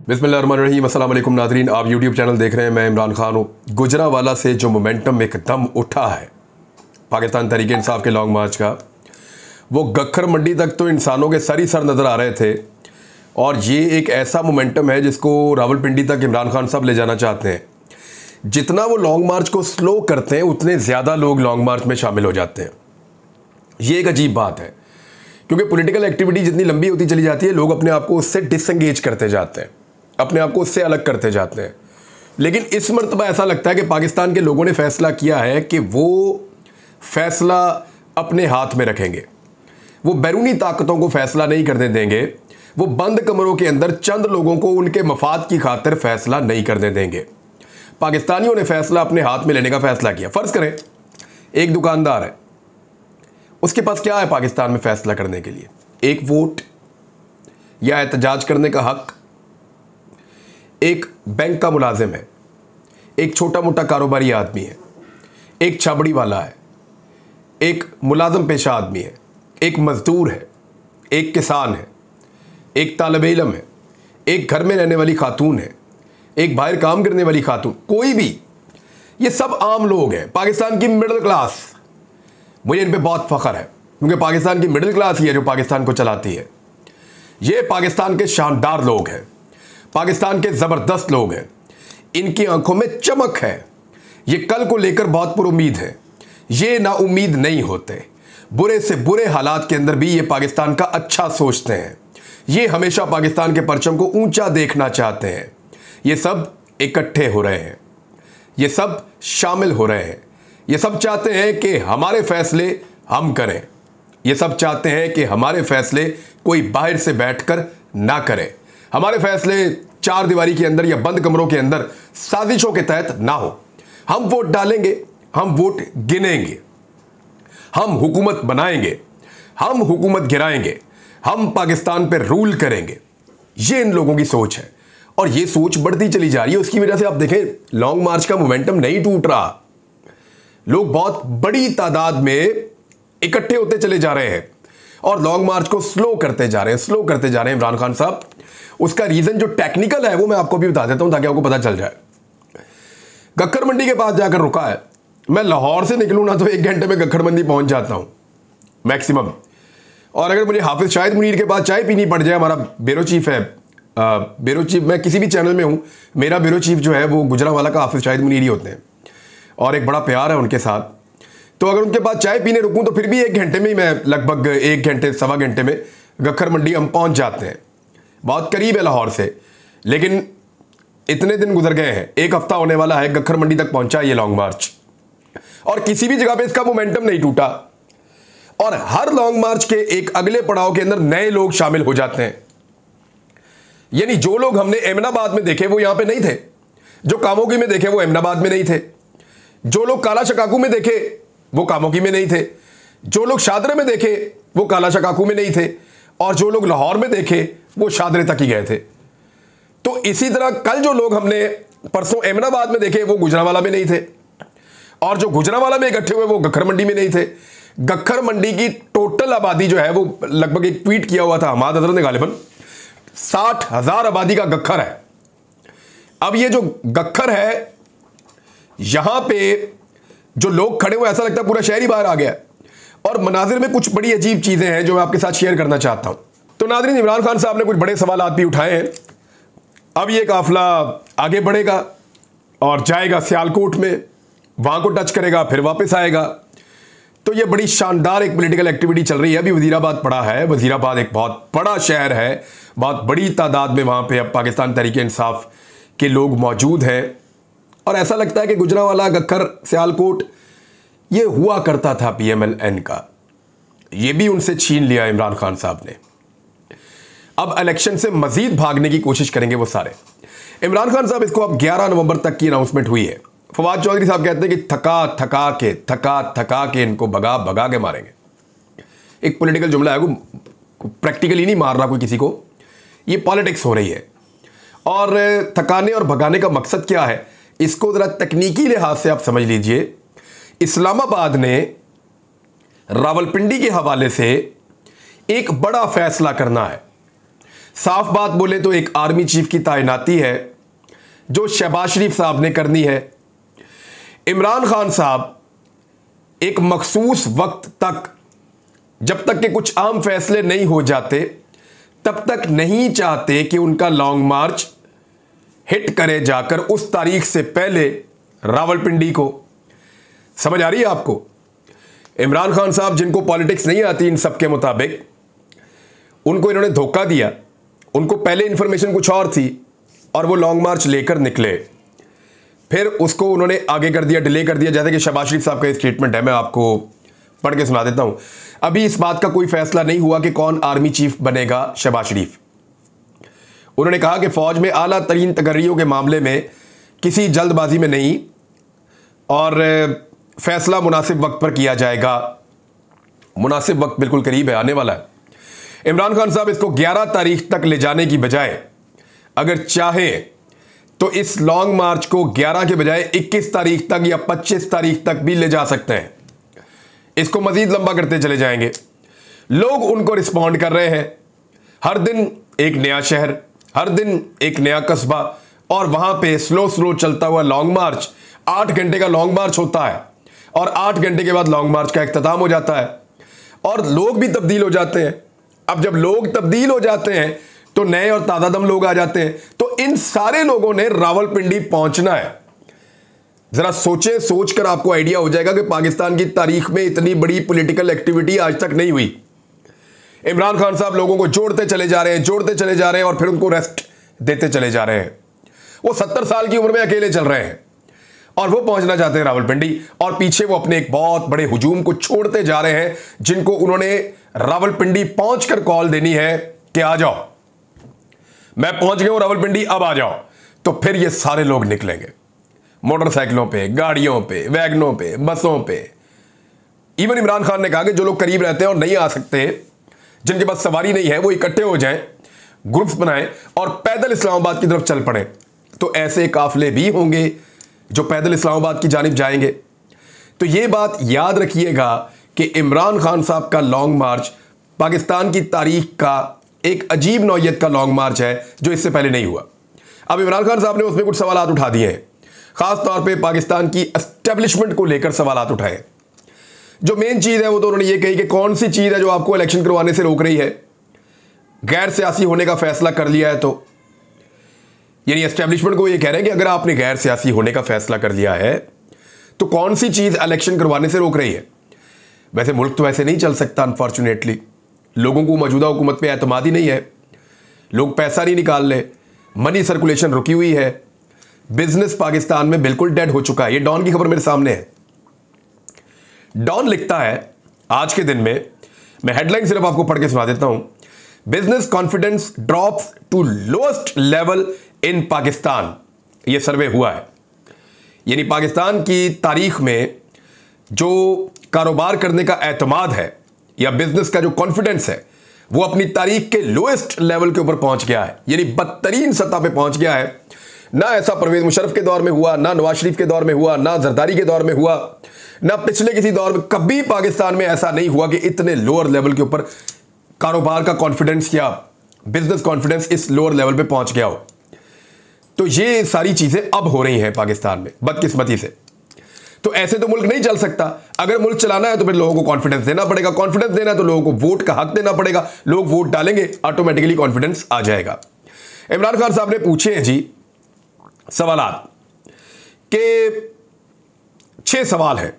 बिस्मिल्लाहिर्रहमानिर्रहीम। अस्सलाम वालेकुम नाज़रीन, आप यूट्यूब चैनल देख रहे हैं। मैं इमरान खान हूँ। गुजरांवाला से जो मोमेंटम एकदम उठा है पाकिस्तान तहरीक इंसाफ के लॉन्ग मार्च का, वो गक्खर मंडी तक तो इंसानों के सर ही सर नज़र आ रहे थे। और ये एक ऐसा मोमेंटम है जिसको रावलपिंडी तक इमरान खान साहब ले जाना चाहते हैं। जितना वो लॉन्ग मार्च को स्लो करते हैं उतने ज़्यादा लोग लॉन्ग मार्च में शामिल हो जाते हैं। ये एक अजीब बात है, क्योंकि पॉलिटिकल एक्टिविटी जितनी लंबी होती चली जाती है, लोग अपने आप को उससे डिसएंगेज करते जाते हैं, अपने आप को उससे अलग करते जाते हैं। लेकिन इस मर्तबा ऐसा लगता है कि पाकिस्तान के लोगों ने फैसला किया है कि वो फैसला अपने हाथ में रखेंगे। वो बैरूनी ताकतों को फैसला नहीं करने देंगे। वो बंद कमरों के अंदर चंद लोगों को उनके मफाद की खातिर फैसला नहीं करने देंगे। पाकिस्तानियों ने फैसला अपने हाथ में लेने का फैसला किया। फ़र्ज़ करें एक दुकानदार है, उसके पास क्या है पाकिस्तान में फैसला करने के लिए? एक वोट या एहतजाज करने का हक। एक बैंक का मुलाजिम है, एक छोटा मोटा कारोबारी आदमी है, एक छाबड़ी वाला है, एक मुलाजिम पेशा आदमी है, एक मजदूर है, एक किसान है, एक तालिब इल्म है, एक घर में रहने वाली खातून है, एक बाहर काम करने वाली खातून, कोई भी। ये सब आम लोग हैं, पाकिस्तान की मिडिल क्लास। मुझे इन पे बहुत फ़ख्र है, क्योंकि पाकिस्तान की मिडिल क्लास ही है जो पाकिस्तान को चलाती है। ये पाकिस्तान के शानदार लोग हैं, पाकिस्तान के ज़बरदस्त लोग हैं। इनकी आंखों में चमक है। ये कल को लेकर बहुत पुरुमीद हैं। ये नाउम्मीद नहीं होते। बुरे से बुरे हालात के अंदर भी ये पाकिस्तान का अच्छा सोचते हैं। ये हमेशा पाकिस्तान के परचम को ऊंचा देखना चाहते हैं। ये सब इकट्ठे हो रहे हैं, ये सब शामिल हो रहे हैं। ये सब चाहते हैं कि हमारे फैसले हम करें। ये सब चाहते हैं कि हमारे फैसले कोई बाहर से बैठकर ना करे। हमारे फैसले चार दीवारी के अंदर या बंद कमरों के अंदर साजिशों के तहत ना हो। हम वोट डालेंगे, हम वोट गिनेंगे, हम हुकूमत बनाएंगे, हम हुकूमत गिराएंगे, हम पाकिस्तान पर रूल करेंगे। ये इन लोगों की सोच है और ये सोच बढ़ती चली जा रही है। उसकी वजह से आप देखें लॉन्ग मार्च का मोमेंटम नहीं टूट रहा। लोग बहुत बड़ी तादाद में इकट्ठे होते चले जा रहे हैं और लॉन्ग मार्च को स्लो करते जा रहे हैं, स्लो करते जा रहे हैं इमरान खान साहब। उसका रीज़न जो टेक्निकल है वो मैं आपको भी बता देता हूं ताकि आपको पता चल जाए। गक्खर मंडी के पास जाकर रुका है। मैं लाहौर से निकलूँ ना तो 1 घंटे में गक्खर मंडी पहुंच जाता हूं मैक्सिमम। और अगर मुझे हाफिज शाहिद मुनीर के पास चाय पीनी पड़ जाए, हमारा ब्यूरो चीफ है, ब्यूरो चीफ, मैं किसी भी चैनल में हूं, मेरा ब्यूरो चीफ जो है वो गुजरांवाला का हाफिज शाहिद मुनीर ही होते हैं और एक बड़ा प्यार है उनके साथ। तो अगर उनके पास चाय पीने रुकूं तो फिर भी 1 घंटे में ही, मैं लगभग 1 घंटे सवा घंटे में गक्खर मंडी हम पहुंच जाते हैं। बहुत करीब है लाहौर से। लेकिन इतने दिन गुजर गए हैं, 1 हफ्ता होने वाला है गक्खर मंडी तक पहुंचा ये लॉन्ग मार्च, और किसी भी जगह पे इसका मोमेंटम नहीं टूटा। और हर लॉन्ग मार्च के एक अगले पड़ाव के अंदर नए लोग शामिल हो जाते हैं। यानी जो लोग हमने एमनाबाद में देखे वो यहां पे नहीं थे, जो कामोगी में देखे वो एमनाबाद में नहीं थे, जो लोग काला शकाकू में देखे वो कामोगी में नहीं थे, जो लोग शादरे में देखे वो काला शकाकू में नहीं थे, और जो लोग लाहौर में देखे वो शादरे तक ही गए थे। तो इसी तरह कल जो लोग हमने परसों एमनाबाद में देखे वो गुजरांवाला में नहीं थे, और जो गुजरांवाला में इकट्ठे हुए वो गक्खर मंडी में नहीं थे। गक्खर मंडी की टोटल आबादी जो है वो लगभग, एक ट्वीट किया हुआ था हमाद हजरत ने गालिबन, 60,000 आबादी का गक्खर है। अब ये जो गक्खर है, यहां पे जो लोग खड़े हुए, ऐसा लगता है पूरा शहर ही बाहर आ गया। और मनाजिर में कुछ बड़ी अजीब चीजें हैं जो मैं आपके साथ शेयर करना चाहता हूं। तो नाज़रीन, इमरान खान साहब ने कुछ बड़े सवालात भी उठाए हैं। अब ये काफिला आगे बढ़ेगा और जाएगा सियालकोट में, वहां को टच करेगा, फिर वापस आएगा। तो ये बड़ी शानदार एक पॉलिटिकल एक्टिविटी चल रही है। अभी वजीराबाद पड़ा है। वजीराबाद एक बहुत बड़ा शहर है, बहुत बड़ी तादाद में वहां पे अब पाकिस्तान तहरीक इंसाफ के लोग मौजूद हैं। और ऐसा लगता है कि गुजरांवाला, गक्खर, सियालकोट ये हुआ करता था PMLN का, ये भी उनसे छीन लिया इमरान खान साहब ने। अब इलेक्शन से मजीद भागने की कोशिश करेंगे वो सारे। इमरान खान साहब, इसको अब 11 नवंबर तक की अनाउंसमेंट हुई है। फवाद चौधरी साहब कहते हैं कि थका थका के इनको भगा भगा के मारेंगे। एक पॉलिटिकल जुमला है, वो प्रैक्टिकली नहीं मार रहा कोई किसी को, ये पॉलिटिक्स हो रही है। और थकाने और भगाने का मकसद क्या है, इसको जरा तकनीकी लिहाज से आप समझ लीजिए। इस्लामाबाद ने रावलपिंडी के हवाले से एक बड़ा फैसला करना है। साफ बात बोले तो एक आर्मी चीफ की तैनाती है जो शहबाज शरीफ साहब ने करनी है। इमरान खान साहब एक मखसूस वक्त तक, जब तक के कुछ आम फैसले नहीं हो जाते, तब तक नहीं चाहते कि उनका लॉन्ग मार्च हिट करे जाकर उस तारीख से पहले रावलपिंडी को। समझ आ रही है आपको? इमरान खान साहब जिनको पॉलिटिक्स नहीं आती, इन सब के मुताबिक उनको इन्होंने धोखा दिया। उनको पहले इंफॉर्मेशन कुछ और थी और वो लॉन्ग मार्च लेकर निकले, फिर उसको उन्होंने आगे कर दिया, डिले कर दिया। जैसे कि शहबाज शरीफ साहब का स्टेटमेंट है, मैं आपको पढ़ के सुना देता हूं। अभी इस बात का कोई फैसला नहीं हुआ कि कौन आर्मी चीफ बनेगा शहबाज शरीफ। उन्होंने कहा कि फौज में आला तरीन तकर्रियों के मामले में किसी जल्दबाजी में नहीं और फैसला मुनासिब वक्त पर किया जाएगा। मुनासिब वक्त बिल्कुल करीब है, आने वाला है। इमरान खान साहब इसको 11 तारीख तक ले जाने की बजाय अगर चाहे तो इस लॉन्ग मार्च को 11 के बजाय 21 तारीख तक या 25 तारीख तक भी ले जा सकते हैं। इसको मजीद लंबा करते चले जाएंगे। लोग उनको रिस्पॉन्ड कर रहे हैं। हर दिन एक नया शहर, हर दिन एक नया कस्बा, और वहां पे स्लो स्लो चलता हुआ लॉन्ग मार्च, 8 घंटे का लॉन्ग मार्च होता है और 8 घंटे के बाद लॉन्ग मार्च का इख्तिताम हो जाता है और लोग भी तब्दील हो जाते हैं। अब जब लोग तब्दील हो जाते हैं तो नए और ताजा दम लोग आ जाते हैं। तो इन सारे लोगों ने रावलपिंडी पहुंचना है। जरा सोचे, सोचकर आपको आइडिया हो जाएगा कि पाकिस्तान की तारीख में इतनी बड़ी पॉलिटिकल एक्टिविटी आज तक नहीं हुई। इमरान खान साहब लोगों को जोड़ते चले जा रहे हैं, जोड़ते चले जा रहे हैं और फिर उनको रेस्ट देते चले जा रहे हैं। वो 70 साल की उम्र में अकेले चल रहे हैं और वो पहुंचना चाहते हैं रावलपिंडी, और पीछे वो अपने एक बहुत बड़े हुजूम को छोड़ते जा रहे हैं जिनको उन्होंने रावलपिंडी पहुंचकर कॉल देनी है कि आ जाओ, मैं पहुंच गया हूं रावलपिंडी, अब आ जाओ। तो फिर ये सारे लोग निकलेंगे मोटरसाइकिलों पे, गाड़ियों पे, वैगनों पे, बसों पे। इवन इमरान खान ने कहा कि जो लोग करीब रहते हैं और नहीं आ सकते, जिनके पास सवारी नहीं है, वो इकट्ठे हो जाएं, ग्रुप्स बनाएं और पैदल इस्लामाबाद की तरफ चल पड़े। तो ऐसे काफिले भी होंगे जो पैदल इस्लामाबाद की जानिब जाएंगे। तो ये बात याद रखिएगा कि इमरान खान साहब का लॉन्ग मार्च पाकिस्तान की तारीख का एक अजीब नौयत का लॉन्ग मार्च है जो इससे पहले नहीं हुआ। अब इमरान खान साहब ने उसमें कुछ सवाल उठा दिए हैं, खास तौर पे पाकिस्तान की एस्टेब्लिशमेंट को लेकर सवाल उठाए। जो मेन चीज है वो तो उन्होंने ये कही कि कौन सी चीज है जो आपको इलेक्शन करवाने से रोक रही है। गैर सियासी होने का फैसला कर लिया है, तो यानी एस्टेब्लिशमेंट को ये कह रहे हैं कि अगर आपने गैर सियासी होने का फैसला कर लिया है तो कौन सी चीज इलेक्शन करवाने से रोक रही है। वैसे मुल्क तो ऐसे नहीं चल सकता, अनफॉर्चुनेटली। लोगों को मौजूदा हुकूमत पे एतमाद ही नहीं है, लोग पैसा नहीं निकाल ले, मनी सर्कुलेशन रुकी हुई है, बिजनेस पाकिस्तान में बिल्कुल डेड हो चुका है। ये डॉन की खबर मेरे सामने है। डॉन लिखता है आज के दिन में, मैं हेडलाइन सिर्फ आपको पढ़ के सुना देता हूं, business confidence drops to lowest level in Pakistan. यह सर्वे हुआ है, यानी पाकिस्तान की तारीख में जो कारोबार करने का एतमाद है या बिजनेस का जो कॉन्फिडेंस है वो अपनी तारीख के लोएस्ट लेवल के ऊपर पहुंच गया है, यानी बदतरीन सतह पे पहुंच गया है। ना ऐसा परवेज मुशर्रफ के दौर में हुआ, ना नवाज शरीफ के दौर में हुआ, ना जरदारी के दौर में हुआ, ना पिछले किसी दौर में। कभी पाकिस्तान में ऐसा नहीं हुआ कि इतने लोअर लेवल के ऊपर कारोबार का कॉन्फिडेंस या बिजनेस कॉन्फिडेंस इस लोअर लेवल पे पहुंच गया हो। तो ये सारी चीजें अब हो रही हैं पाकिस्तान में, बदकिस्मती से। तो ऐसे तो मुल्क नहीं चल सकता। अगर मुल्क चलाना है तो फिर लोगों को कॉन्फिडेंस देना पड़ेगा, कॉन्फिडेंस देना है तो लोगों को वोट का हक देना पड़ेगा, लोग वोट डालेंगे, ऑटोमेटिकली कॉन्फिडेंस आ जाएगा। इमरान खान साहब ने पूछे हैं जी सवालात के 6 सवाल हैं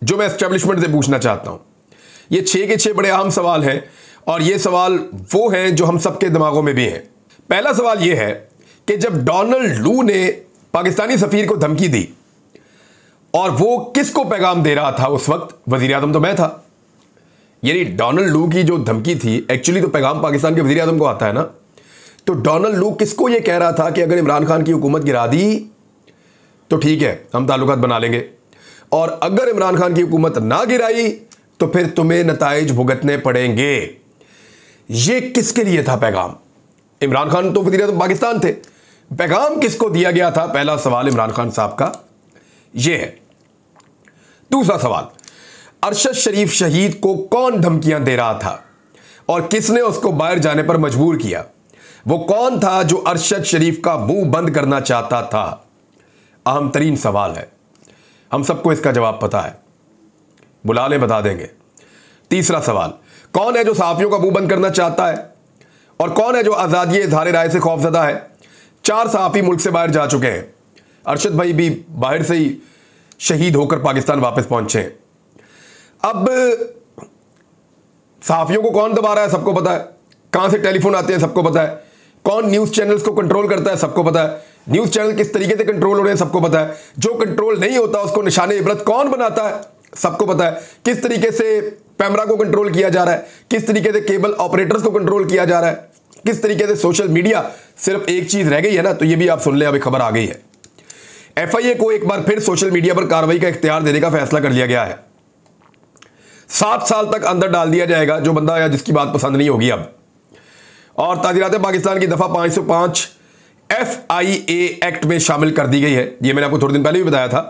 जो मैं एस्टेब्लिशमेंट से पूछना चाहता हूं। ये 6 के 6 बड़े अहम सवाल हैं और ये सवाल वो हैं जो हम सबके दिमागों में भी हैं। पहला सवाल ये है कि जब डोनाल्ड लू ने पाकिस्तानी सफीर को धमकी दी और वो किसको पैगाम दे रहा था उस वक्त, वजीर आजम तो मैं था। यानी डोनाल्ड लू की जो धमकी थी, एक्चुअली तो पैगाम पाकिस्तान के वजीर आजम को आता है ना। तो डोनाल्ड लू किसको ये कह रहा था कि अगर इमरान खान की हुकूमत गिरा दी तो ठीक है, हम ताल्लुकात बना लेंगे, और अगर इमरान खान की हुकूमत ना गिराई तो फिर तुम्हें नताइज भुगतने पड़ेंगे। ये किसके लिए था पैगाम? इमरान खान तो वजीर आजम पाकिस्तान थे, पैगाम किसको दिया गया था? पहला सवाल इमरान खान साहब का यह है। दूसरा सवाल, अरशद शरीफ शहीद को कौन धमकियां दे रहा था और किसने उसको बाहर जाने पर मजबूर किया? वो कौन था जो अरशद शरीफ का मुंह बंद करना चाहता था? अहम तरीन सवाल है, हम सबको इसका जवाब पता है, बुला लें बता देंगे। तीसरा सवाल, कौन है जो सहाफियों का मुंह बंद करना चाहता है और कौन है जो आजादी इज़हार राय से खौफजदा है? 4 सहाफी मुल्क से बाहर जा चुके हैं। अरशद भाई भी बाहर से ही शहीद होकर पाकिस्तान वापस पहुंचे हैं। अब सहाफियों को कौन दबा रहा है सबको पता है, कहां से टेलीफोन आते हैं सबको पता है, कौन न्यूज चैनल्स को कंट्रोल करता है सबको पता है, न्यूज चैनल किस तरीके से कंट्रोल हो रहे हैं सबको पता है, जो कंट्रोल नहीं होता उसको निशाने इबरत कौन बनाता है सबको पता है, किस तरीके से पैमरा को कंट्रोल किया जा रहा है, किस तरीके से केबल ऑपरेटर्स को कंट्रोल किया जा रहा है, किस तरीके से सोशल मीडिया। सिर्फ एक चीज रह गई है ना, तो ये भी आप सुन लें, अभी खबर आ गई है, FIA को एक बार फिर सोशल मीडिया पर कार्रवाई का इख्तियार देने का फैसला कर लिया गया है। 7 साल तक अंदर डाल दिया जाएगा जो बंदा या जिसकी बात पसंद नहीं होगी अब। और ताज़ीरात पाकिस्तान की दफा 505 FIA एक्ट में शामिल कर दी गई है। ये मैंने आपको थोड़े दिन पहले भी बताया था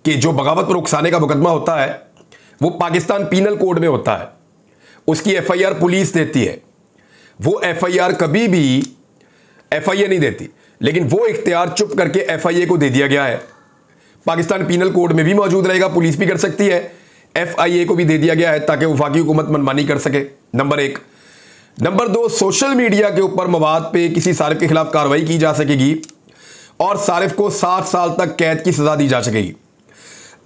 कि जो बगावत पर उकसाने का मुकदमा होता है वो पाकिस्तान पीनल कोड में होता है, उसकी FIR पुलिस देती है। वो FIR कभी भी FIA नहीं देती, लेकिन वो इख्तियार चुप करके FIA को दे दिया गया है। पाकिस्तान पीनल कोड में भी मौजूद रहेगा, पुलिस भी कर सकती है, FIA को भी दे दिया गया है ताकि वफाकी हुकूमत मनमानी कर सके। नंबर 1। नंबर 2, सोशल मीडिया के ऊपर मवाद पे किसी सारिफ के खिलाफ कार्रवाई की जा सकेगी और सारिफ को 7 साल तक कैद की सजा दी जा सकेगी।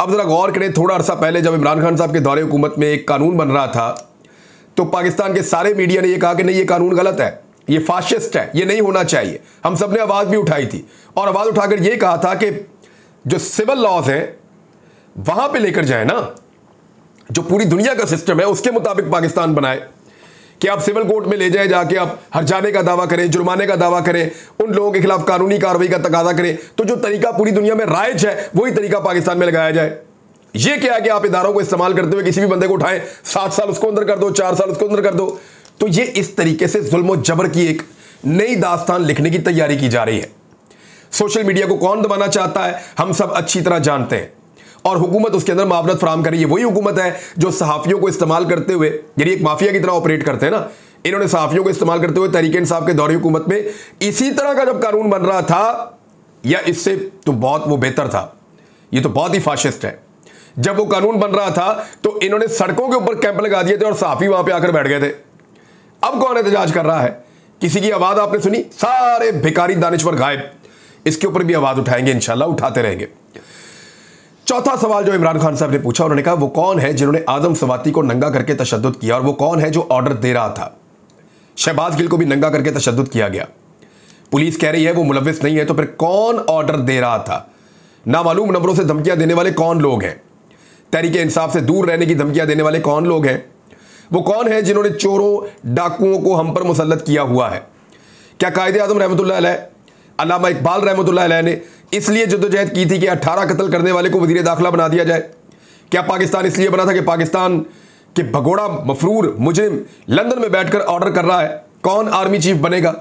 अब जरा गौर करें, थोड़ा अरसा पहले जब इमरान खान साहब के दौरे हुकूमत में एक कानून बन रहा था तो पाकिस्तान के सारे मीडिया ने यह कहा कि नहीं, ये कानून गलत है, ये फाशिस्ट है, ये नहीं होना चाहिए। हम सब ने आवाज भी उठाई थी और आवाज उठाकर यह कहा था कि जो सिविल लॉज हैं वहां पे लेकर जाए ना, जो पूरी दुनिया का सिस्टम है उसके मुताबिक पाकिस्तान बनाए, कि आप सिविल कोर्ट में ले जाए, जाके आप हर्जाने का दावा करें, जुर्माने का दावा करें, उन लोगों के खिलाफ कानूनी कार्रवाई का तकाजा करें। तो जो तरीका पूरी दुनिया में राइज है वही तरीका पाकिस्तान में लगाया जाए। ये क्या है कि आप इदारों को इस्तेमाल करते हुए किसी भी बंदे को उठाएं, 7 साल उसको अंदर कर दो, 4 साल उसको अंदर कर दो। तो ये इस तरीके से जुल्म और जबर की एक नई दास्तान लिखने की तैयारी की जा रही है। सोशल मीडिया को कौन दबाना चाहता है हम सब अच्छी तरह जानते हैं, और हुकूमत उसके अंदर मावनत फराम कर रही है। वही हुकूमत है जो सहाफियों को इस्तेमाल करते हुए, यानी एक माफिया की तरह ऑपरेट करते हैं ना, इन्होंने सहाफियों को इस्तेमाल करते हुए तहरीक इंसाफ के दौरे हुकूमत में इसी तरह का जब कानून बन रहा था, या इससे तो बहुत वो बेहतर था, ये तो बहुत ही फाशिस्ट है। जब वो कानून बन रहा था तो इन्होंने सड़कों के ऊपर कैंप लगा दिए थे और सहाफी वहां पे आकर बैठ गए थे। अब कौन एहतजाज कर रहा है? किसी की आवाज आपने सुनी? सारे भिखारी दानिश्वर गायब। इसके ऊपर भी आवाज उठाएंगे, इंशाल्लाह उठाते रहेंगे। चौथा सवाल जो इमरान खान साहब ने पूछा, उन्होंने कहा वो कौन है जिन्होंने आदम सवाती को नंगा करके तशद्दुद किया, और वो कौन है जो ऑर्डर दे रहा था? शहबाज गिल को भी नंगा करके तशद्दुद किया गया। पुलिस कह रही है वो मुलविस नहीं है, तो फिर कौन ऑर्डर दे रहा था? नामालूम नंबरों से धमकियां देने वाले कौन लोग हैं? तहरीक इंसाफ से दूर रहने की धमकियां देने वाले कौन लोग हैं? वो कौन है जिन्होंने चोरों डाकुओं को हम पर मुसल्लत किया हुआ है? क्या कायदे आज़म रहमतुल्लाह अलैह, अल्लामा इकबाल रहमतुल्लाह अलैह ने इसलिए जद्दोजहद की थी कि 18 कत्ल करने वाले को वज़ीर दाखिला बना दिया जाए? क्या पाकिस्तान इसलिए बना था कि पाकिस्तान के भगोड़ा मफरूर मुजरिम लंदन में बैठकर ऑर्डर कर रहा है? कौन आर्मी चीफ बनेगा?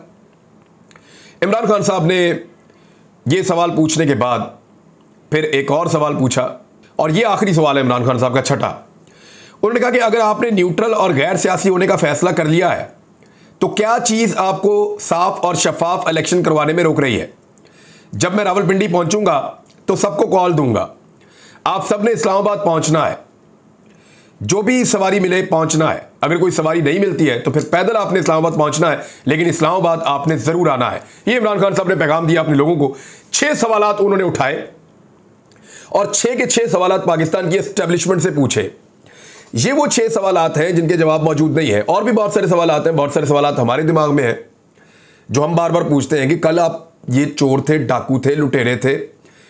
इमरान खान साहब ने यह सवाल पूछने के बाद फिर एक और सवाल पूछा, और यह आखिरी सवाल है इमरान खान साहब का, छठा। उन्होंने कहा कि अगर आपने न्यूट्रल और गैर सियासी होने का फैसला कर लिया है तो क्या चीज आपको साफ और शफाफ इलेक्शन करवाने में रोक रही है? जब मैं रावलपिंडी पहुंचूंगा तो सबको कॉल दूंगा, आप सबने इस्लामाबाद पहुंचना है, जो भी सवारी मिले पहुंचना है। अगर कोई सवारी नहीं मिलती है तो फिर पैदल आपने इस्लामाबाद पहुंचना है, लेकिन इस्लामाबाद आपने जरूर आना है। ये इमरान खान साहब ने पैगाम दिया अपने लोगों को। 6 सवालात उन्होंने उठाए और 6 के 6 सवालात पाकिस्तान की एस्टेब्लिशमेंट से पूछे। ये वो 6 सवालात हैं जिनके जवाब मौजूद नहीं है। और भी बहुत सारे सवालात हैं, बहुत सारे सवालात हमारे दिमाग में हैं जो हम बार बार पूछते हैं कि कल आप ये चोर थे, डाकू थे, लुटेरे थे,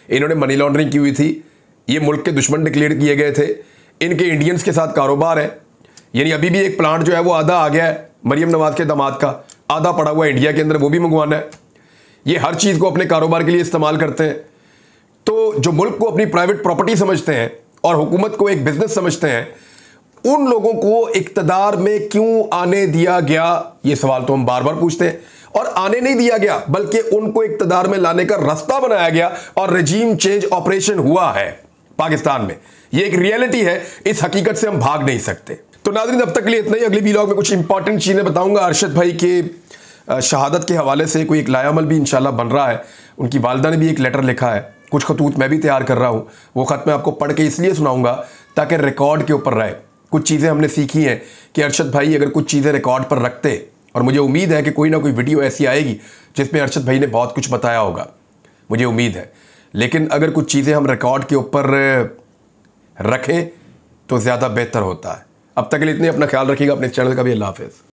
इन्होंने मनी लॉन्ड्रिंग की हुई थी, ये मुल्क के दुश्मन डिक्लेयर किए गए थे, इनके इंडियंस के साथ कारोबार है। यानी अभी भी एक प्लांट जो है वो आधा आ गया है मरियम नवाज के दामाद का, आधा पड़ा हुआ है इंडिया के अंदर, वो भी मंगवाना है। ये हर चीज़ को अपने कारोबार के लिए इस्तेमाल करते हैं। तो जो मुल्क को अपनी प्राइवेट प्रॉपर्टी समझते हैं और हुकूमत को एक बिजनेस समझते हैं, उन लोगों को इक्तदार में क्यों आने दिया गया? ये सवाल तो हम बार बार पूछते हैं। और आने नहीं दिया गया, बल्कि उनको इक्तदार में लाने का रास्ता बनाया गया और रजीम चेंज ऑपरेशन हुआ है पाकिस्तान में। ये एक रियलिटी है, इस हकीकत से हम भाग नहीं सकते। तो नाज़रीन, अब तक के लिए इतना ही। अगली वीलॉग में कुछ इंपॉर्टेंट चीजें बताऊंगा। अरशद भाई के शहादत के हवाले से कोई एक लायामल भी इंशाल्लाह बन रहा है। उनकी वालदा ने भी एक लेटर लिखा है, कुछ खतूत मैं भी तैयार कर रहा हूँ। वो ख़त मैं आपको पढ़ के इसलिए सुनाऊँगा ताकि रिकॉर्ड के ऊपर रहे। कुछ चीज़ें हमने सीखी हैं कि अरशद भाई अगर कुछ चीज़ें रिकॉर्ड पर रखते, और मुझे उम्मीद है कि कोई ना कोई वीडियो ऐसी आएगी जिसमें अरशद भाई ने बहुत कुछ बताया होगा, मुझे उम्मीद है। लेकिन अगर कुछ चीज़ें हम रिकॉर्ड के ऊपर रखें तो ज़्यादा बेहतर होता है। अब तक के लिए इतने, अपना ख्याल रखिएगा, अपने चैनल का भी। अल्लाह हाफ़िज़।